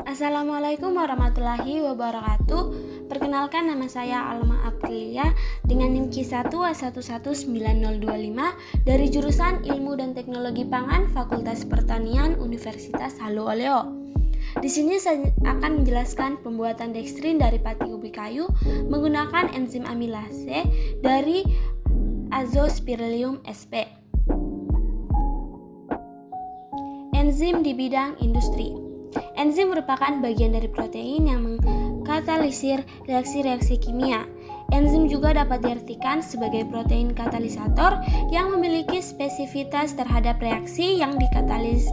Assalamualaikum warahmatullahi wabarakatuh. Perkenalkan, nama saya Alma Aprilia dengan NIM Q1A1190025 dari jurusan Ilmu dan Teknologi Pangan Fakultas Pertanian Universitas Halu Oleo. Di sini saya akan menjelaskan pembuatan dekstrin dari pati ubi kayu menggunakan enzim amilase dari Azospirillum sp. Enzim di bidang industri. Enzim merupakan bagian dari protein yang mengkatalisir reaksi-reaksi kimia. Enzim juga dapat diartikan sebagai protein katalisator yang memiliki spesifitas terhadap reaksi yang dikatalis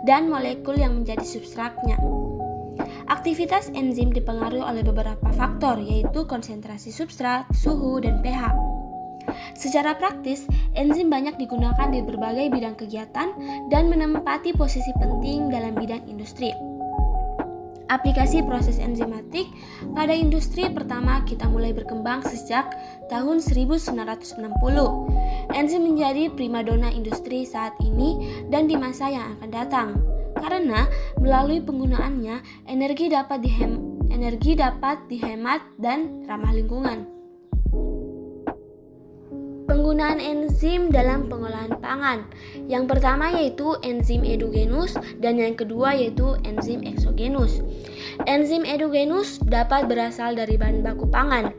dan molekul yang menjadi substratnya. Aktivitas enzim dipengaruhi oleh beberapa faktor, yaitu konsentrasi substrat, suhu, dan pH. Secara praktis, enzim banyak digunakan di berbagai bidang kegiatan dan menempati posisi penting dalam bidang industri. Aplikasi proses enzimatik pada industri pertama kita mulai berkembang sejak tahun 1960. Enzim menjadi primadona industri saat ini dan di masa yang akan datang, karena melalui penggunaannya energi dapat dihemat dan ramah lingkungan. Penggunaan enzim dalam pengolahan pangan. Yang pertama yaitu enzim endogenus dan yang kedua yaitu enzim eksogenus. Enzim endogenus dapat berasal dari bahan baku pangan,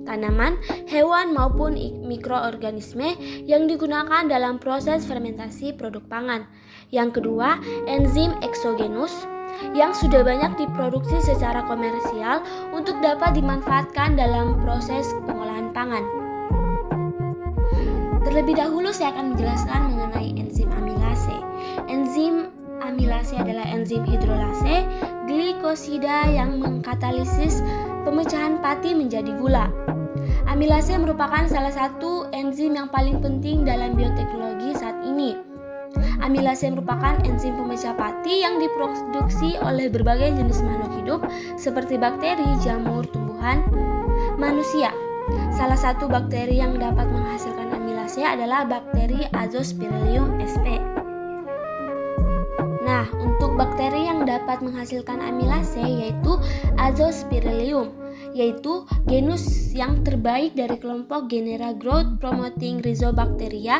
tanaman, hewan maupun mikroorganisme yang digunakan dalam proses fermentasi produk pangan. Yang kedua, enzim eksogenus yang sudah banyak diproduksi secara komersial untuk dapat dimanfaatkan dalam proses pengolahan pangan. Terlebih dahulu saya akan menjelaskan mengenai enzim amilase. Enzim amilase adalah enzim hidrolase glikosida yang mengkatalisis pemecahan pati menjadi gula. Amilase merupakan salah satu enzim yang paling penting dalam bioteknologi saat ini. Amilase merupakan enzim pemecah pati yang diproduksi oleh berbagai jenis makhluk hidup seperti bakteri, jamur, tumbuhan, manusia. Salah satu bakteri yang dapat menghasilkan amilase adalah bakteri Azospirillum sp. Nah, untuk bakteri yang dapat menghasilkan amilase yaitu Azospirillum, yaitu genus yang terbaik dari kelompok genera growth promoting Rhizobacteria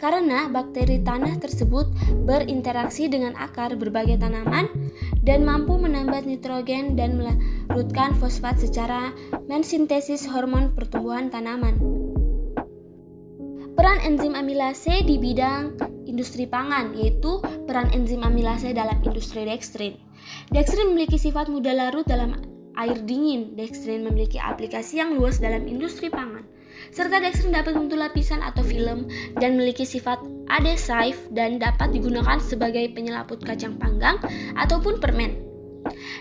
karena bakteri tanah tersebut berinteraksi dengan akar berbagai tanaman dan mampu menambah nitrogen dan melarutkan fosfat secara mensintesis hormon pertumbuhan tanaman. Peran enzim amilase di bidang industri pangan, yaitu peran enzim amilase dalam industri dekstrin. Dekstrin memiliki sifat mudah larut dalam air dingin. Dekstrin memiliki aplikasi yang luas dalam industri pangan. Serta dekstrin dapat membentuk lapisan atau film dan memiliki sifat adhesif dan dapat digunakan sebagai penyelaput kacang panggang ataupun permen.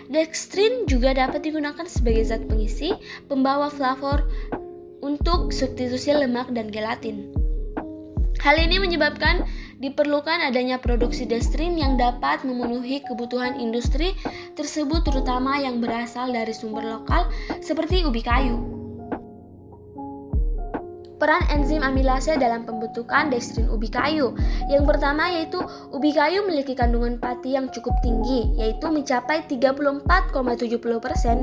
Dekstrin juga dapat digunakan sebagai zat pengisi, pembawa flavor untuk substitusi lemak dan gelatin. Hal ini menyebabkan diperlukan adanya produksi dekstrin yang dapat memenuhi kebutuhan industri tersebut, terutama yang berasal dari sumber lokal seperti ubi kayu. Peran enzim amilase dalam pembentukan dekstrin ubi kayu. Yang pertama yaitu ubi kayu memiliki kandungan pati yang cukup tinggi, yaitu mencapai 34,70%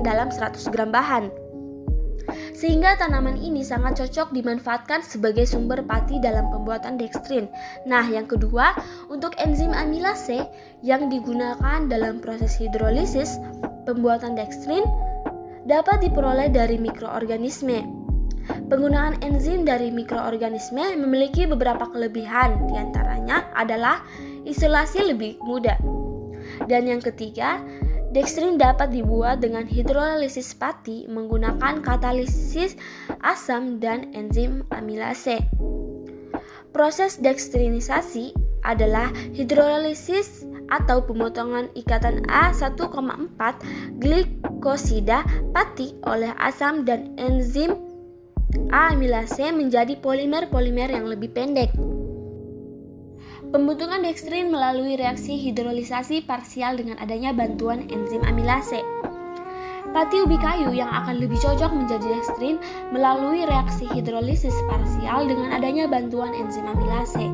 dalam 100 gram bahan. Sehingga tanaman ini sangat cocok dimanfaatkan sebagai sumber pati dalam pembuatan dekstrin. Nah, yang kedua, untuk enzim amilase yang digunakan dalam proses hidrolisis pembuatan dekstrin dapat diperoleh dari mikroorganisme. Penggunaan enzim dari mikroorganisme memiliki beberapa kelebihan, diantaranya adalah isolasi lebih mudah. Dan yang ketiga, dekstrin dapat dibuat dengan hidrolisis pati menggunakan katalisis asam dan enzim amilase. Proses dekstrinisasi adalah hidrolisis atau pemotongan ikatan A1,4 glikosida pati oleh asam dan enzim amilase menjadi polimer-polimer yang lebih pendek. Pembentukan dekstrin melalui reaksi hidrolisasi parsial dengan adanya bantuan enzim amilase. Pati ubi kayu yang akan lebih cocok menjadi dekstrin melalui reaksi hidrolisis parsial dengan adanya bantuan enzim amilase.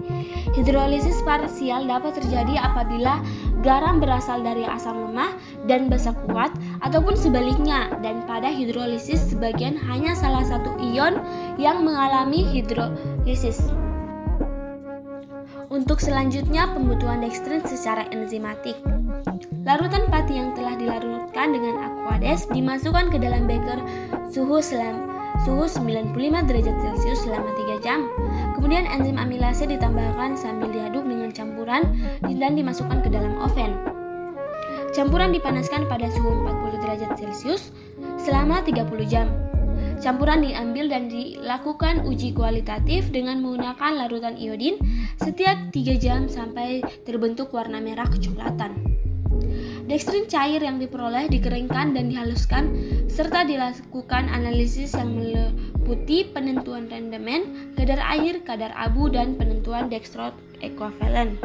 Hidrolisis parsial dapat terjadi apabila garam berasal dari asam lemah dan basa kuat ataupun sebaliknya, dan pada hidrolisis sebagian hanya salah satu ion yang mengalami hidrolisis. Untuk selanjutnya, pembutuhan dekstrin secara enzimatik. Larutan pati yang telah dilarutkan dengan aquades dimasukkan ke dalam beker suhu 95 derajat Celcius selama 3 jam. Kemudian enzim amilase ditambahkan sambil diaduk dengan campuran dan dimasukkan ke dalam oven. Campuran dipanaskan pada suhu 40 derajat Celcius selama 30 jam. Campuran diambil dan dilakukan uji kualitatif dengan menggunakan larutan iodin setiap 3 jam sampai terbentuk warna merah kecoklatan. Dekstrin cair yang diperoleh dikeringkan dan dihaluskan serta dilakukan analisis yang meliputi penentuan rendemen, kadar air, kadar abu, dan penentuan dextrose ekuivalen.